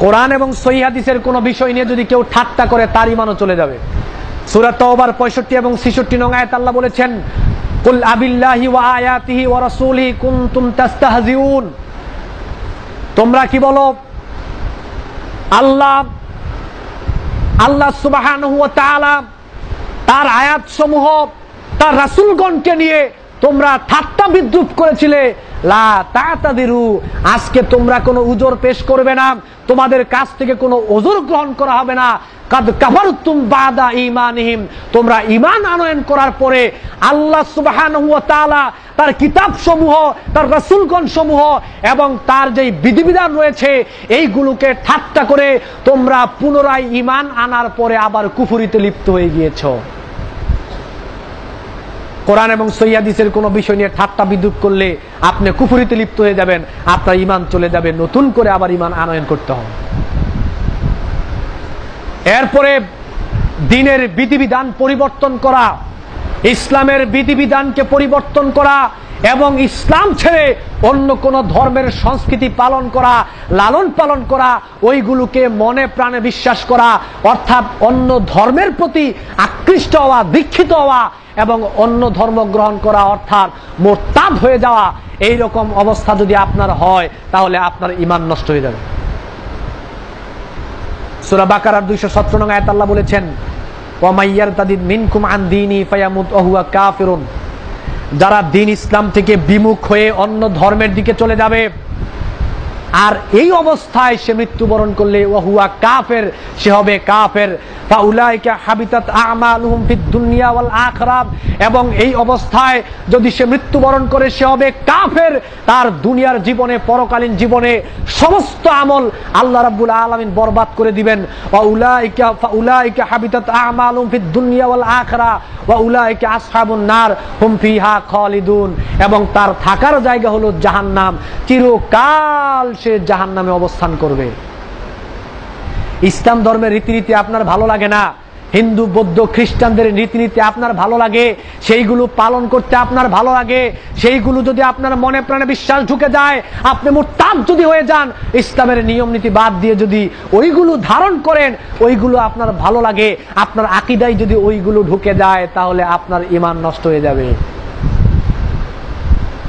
কোরআন এবং সহিহ হাদিসের কোনো বিষয় নিয়ে যদি কেউ ঠাট্টা করে তার ঈমানও চলে যাবে। সূরা তাওবার 65 এবং 66 নং আয়াত আল্লাহ বলেছেন, কুল আবিল্লাহি ওয়া আয়াতিহি ওয়া রাসূলিহি কুনতুম তাস্তাহজিউন, তোমরা কি বলো আল্লাহ সুবহানাহু ওয়া তাআলা তার আয়াতসমূহ তার রাসূলগণকে নিয়ে তোমরা ঠাট্টা বিদ্রূপ করেছিলে, লা তা'তাদিরু, আজকে তোমরা কোনো উযর পেশ করবে না, তোমাদের কাছ থেকে কোনো উযর গ্রহণ করা হবে না। কাদ কাফারতুম বাদা ঈমানিহিম, তোমরা ঈমান আনয়ন করার পরে আল্লাহ সুবহানাহু ওয়া তাআলা তার কিতাব সমূহ, তার রাসূলগণ সমূহ এবং তার যেই বিধিবিধান রয়েছে এইগুলোকে ঠাট্টা করে তোমরা পুনরায় ঈমান আনার পরে আবার কুফরিতে লিপ্ত হয়ে গিয়েছো। কোরআন এবং সহিহ হাদিসের কোনো বিষয় নিয়ে ঠাট্টা বিদ্রূপ করলে আপনি কুফরিতে লিপ্ত হয়ে যাবেন, আপনার ঈমান চলে যাবে, নতুন করে আবার ঈমান আনয়ন করতে হবে। এরপরে দ্বীনের বিধিবিধান পরিবর্তন করা, ইসলামের বিধিবিধানকে পরিবর্তন করা এবং ইসলাম ছেড়ে অন্য কোন ধর্মের সংস্কৃতি পালন করা, লালন পালন করা, ওইগুলোকে মনে প্রাণে বিশ্বাস করা, অর্থাৎ অন্য ধর্মের প্রতি আকৃষ্ট হওয়া, দীক্ষিত হওয়া এবং অন্য ধর্ম গ্রহণ করা, অর্থাৎ মুরতাদ হয়ে যাওয়া, এই রকম অবস্থা যদি আপনার হয় তাহলে আপনার ঈমান নষ্ট হয়ে যাবে। সূরা বাকারার 217 নং আয়াত আল্লাহ বলেছেন, ওয়া মাইয়ারতাদিদ মিনকুম আন দীনি ফায়ামুত ওয়া হুয়া কাফিরুন, যারা দ্বীন ইসলাম থেকে বিমুখ হয়ে অন্য ধর্মের দিকে চলে যাবে আর এই অবস্থায় সে মৃত্যুবরণ করলে ওয়া হুয়া কাফের, সে হবে কাফের। ফাউলাইকা হাবিতাত আমালুহুম ফিদ দুনিয়া ওয়াল আখিরাহ, এবং এই অবস্থায় যদি সে মৃত্যুবরণ করে সে হবে কাফের, তার দুনিয়ার জীবনে, পরকালীন জীবনে সমস্ত আমল আল্লাহ রাব্বুল আলামিন বরবাদ করে দিবেন। ফাউলাইকা হাবিতাত আমালুহুম ফিদ দুনিয়া ওয়াল আখিরাহ ওয়া উলাইকা আসহাবুন নার হুম ফিহা খালিদুন, এবং তার থাকার জায়গা হলো জাহান্নাম, চিরকাল সে জাহান্নামে অবস্থান করবে। ইসলাম ধর্মের রীতিনীতি আপনার ভালো লাগে না, হিন্দু বৌদ্ধ খ্রিস্টানদের রীতিনীতি আপনার ভালো লাগে, সেইগুলো পালন করতে আপনার ভালো লাগে, সেইগুলো যদি আপনার মনে প্রাণে বিশ্বাস ঢুকে যায়, আপনি মুরতাদ যদি হয়ে যান, ইসলামের নিয়ম নীতি বাদ দিয়ে যদি ওইগুলো ধারণ করেন, ওইগুলো আপনার ভালো লাগে, আপনার আকীদায় যদি ওইগুলো ঢুকে যায় তাহলে আপনার ঈমান নষ্ট হয়ে যাবে।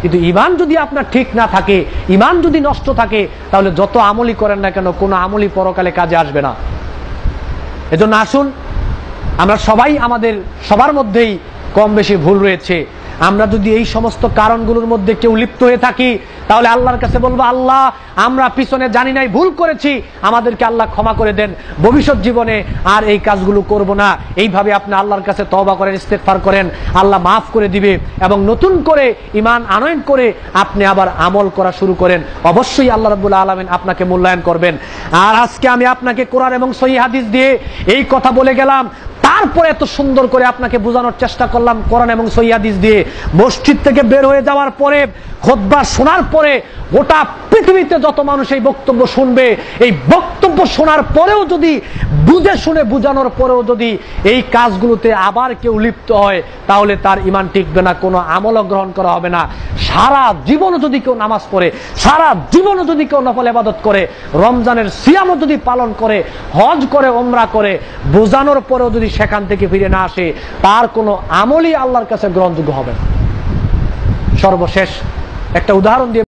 কিন্তু ঈমান যদি আপনার ঠিক না থাকে, ঈমান যদি নষ্ট থাকে, তাহলে যত আমলই করেন না কেন কোনো আমলই পরকালে কাজে আসবে না। এজন্য আসুন, আমরা সবাই, আমাদের সবার মধ্যেই কম বেশি ভুল রয়েছে, আমরা যদি এই সমস্ত কারণগুলোর মধ্যে কেউ লিপ্ত হয়ে থাকি তাহলে আল্লাহর কাছে বলবো, আল্লাহ আমরা পিছনে জানি নাই, ভুল করেছি, আমাদেরকে আল্লাহ ক্ষমা করে দেন, ভবিষ্যৎ জীবনে আর এই কাজগুলো করব না। এইভাবে আপনি আল্লাহর কাছে তওবা করেন, ইস্তেগফার করেন, আল্লাহ মাফ করে দিবে এবং নতুন করে ঈমান আনয়ন করে আপনি আবার আমল করা শুরু করেন, অবশ্যই আল্লাহ রাব্বুল আলামিন আপনাকে মূল্যায়ন করবেন। আর আজকে আমি আপনাকে কোরআন এবং সহিহ হাদিস দিয়ে এই কথা বলে গেলাম, তারপরে এত সুন্দর করে আপনাকে বোঝানোর চেষ্টা করলাম কোরআন এবং সহিহ হাদিস দিয়ে। মসজিদ থেকে বের হয়ে যাওয়ার পরে, খুতবা শোনার পরে গোটা পৃথিবীতে যত মানুষ এই বক্তব্য শুনবে, এই বক্তব্য শোনার পরেও যদি, বুঝে শুনে বুঝানোর পরেও যদি এই কাজগুলোতে আবার কেউ লিপ্ত হয় তাহলে তার ঈমান টিকবে না, কোনো আমলও গ্রহণ করা হবে না। সারা জীবনও যদি কেউ নামাজ পড়ে, সারা জীবনও যদি কেউ নফল ইবাদত করে, রমজানের সিয়ামও যদি পালন করে, হজ করে, ওমরা করে, বোঝানোর পরেও যদি সেখান থেকে ফিরে না আসে, তার কোনো আমলই আল্লাহর কাছে গ্রহণযোগ্য হবে না। সর্বশেষ একটা উদাহরণ দিয়ে